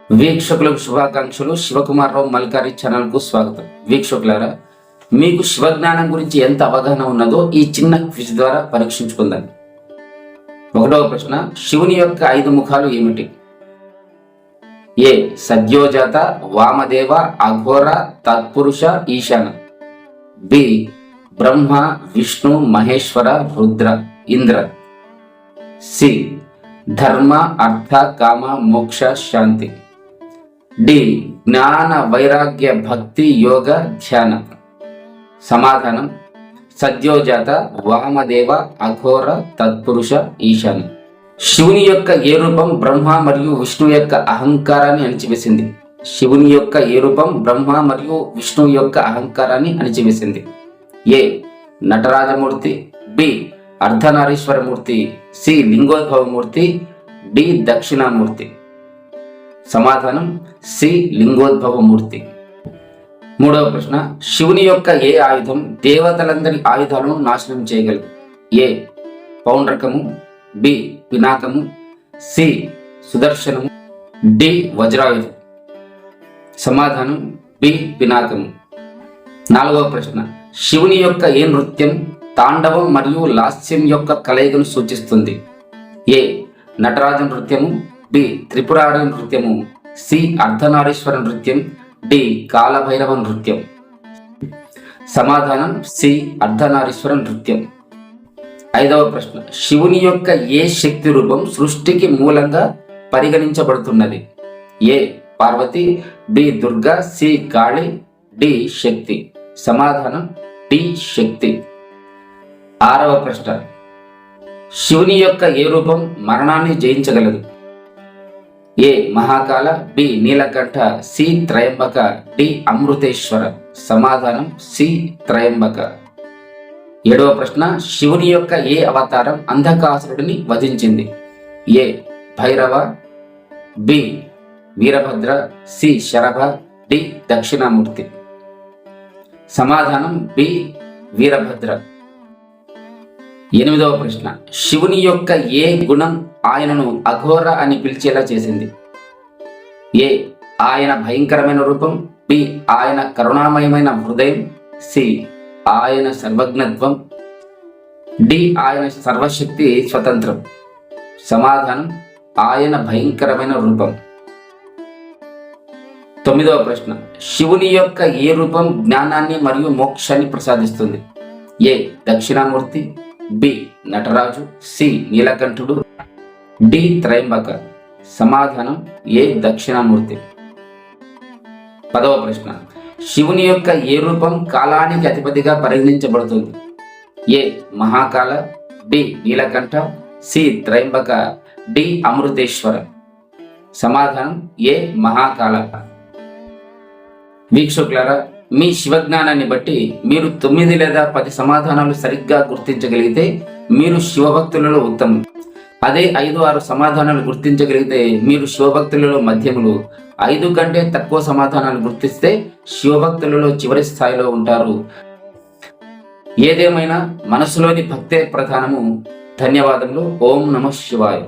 వీక్షకులకు శుభాకాంక్షలు. శివకుమారరావు మల్కారి ఛానల్కు స్వాగతం. వీక్షకులారా, మీకు శివజ్ఞానం గురించి ఎంత అవగాహన ఉన్నదో ఈ చిన్న క్విజ్ ద్వారా పరీక్షించుకుందాం. 1వ ప్రశ్న, శివుని యొక్క 5 ముఖాలు ఏమిటి? ఏ సద్యోజాత, వామదేవ, అఘోర, తత్పురుష, ఈశాన. బి బ్రహ్మ, విష్ణు, మహేశ్వర, రుద్ర, ఇంద్ర. సి ధర్మ, అర్థ, కామ, మోక్ష, శాంతి. డి జ్ఞాన, వైరాగ్య, భక్తి, యోగ, ధ్యాన. సమాధానం సద్యోజాత, వామదేవ, అఘోర, తత్పురుష, ఈశాన. శివుని యొక్క ఏ రూపం బ్రహ్మ మరియు విష్ణు యొక్క అహంకారాన్ని అణిచివేసింది? శివుని యొక్క ఏ రూపం బ్రహ్మ మరియు విష్ణు యొక్క అహంకారాన్ని అణిచివేసింది? A Natarajamurti, B Ardhanarishvaramurti, C Lingodbhavamurti, D Dakshinamurti. సమాధానం సి లింగోద్భవమూర్తి. 3వ ప్రశ్న, శివుని యొక్క ఏ ఆయుధం దేవతలందరి ఆయుధాలను నాశనం చేయగలదు? ఏ పౌండ్రకము, బి పినాకము, సి సుదర్శనము, డి వజ్రాయుధం. సమాధానం బి పినాకము. 4వ ప్రశ్న, శివుని యొక్క ఏ నృత్యం తాండవం మరియు లాస్యం యొక్క కలయికను సూచిస్తుంది? ఏ నటరాజ నృత్యము, బి త్రిపురారి నృత్యము, సి అర్ధనారీశ్వర నృత్యం, డి కాలభైరవ నృత్యం. సమాధానం సి అర్ధనారీశ్వర నృత్యం. 5వ ప్రశ్న, శివుని యొక్క ఏ శక్తి రూపం సృష్టికి మూలంగా పరిగణించబడుతున్నది? ఏ పార్వతి, బి దుర్గా, సి కాళి, డి శక్తి. సమాధానం డి శక్తి. 6వ ప్రశ్న, శివుని యొక్క ఏ రూపం మరణాన్ని జయించగలదు? A Mahakala, B Neelakantha, C Tryambaka, D Amriteshwara. సమాధానం సి త్రయంబక. 7వ ప్రశ్న, శివుని యొక్క ఏ అవతారం అంధకాసురుడిని వధించింది? A Bhairava, B Virabhadra, C Sharabha, D Dakshinamurti. సమాధానం బి వీరభద్ర. 8వ ప్రశ్న, శివుని యొక్క ఏ గుణం ఆయనను అఘోర అని పిలిచేలా చేసింది? ఏ ఆయన భయంకరమైన రూపం, బి ఆయన కరుణామయమైన హృదయం, సి ఆయన సర్వజ్ఞత్వం, డి ఆయన సర్వశక్తి స్వతంత్రం. సమాధానం ఆయన భయంకరమైన రూపం. 9వ ప్రశ్న, శివుని యొక్క ఏ రూపం జ్ఞానాన్ని మరియు మోక్షాన్ని ప్రసాదిస్తుంది? A Dakshinamurti, B Nataraju, C Neelakanthudu, D Tryambaka. సమాధానం ఏ దక్షిణామూర్తి. 10వ ప్రశ్న, శివుని యొక్క ఏ రూపం కాలానికి అధిపతిగా పరిగణించబడుతుంది? A Mahakala, B Neelakantha, C Tryambaka, D Amriteshwara. సమాధానం ఏ మహాకాల. వీక్షకులారా, మీ శివజ్ఞానాన్ని బట్టి మీరు 9 లేదా 10 సమాధానాలు సరిగ్గా గుర్తించగలిగితే మీరు శివభక్తులలో ఉత్తమం. అదే 5-6 సమాధానాలు గుర్తించగలిగితే మీరు శివభక్తులలో మధ్యములు. 5 కంటే తక్కువ సమాధానాలు గుర్తిస్తే శివభక్తులలో చివరి స్థాయిలో ఉంటారు. ఏదేమైనా మనసులోని భక్తే ప్రధానము. ధన్యవాదములు. ఓం నమః శివాయ.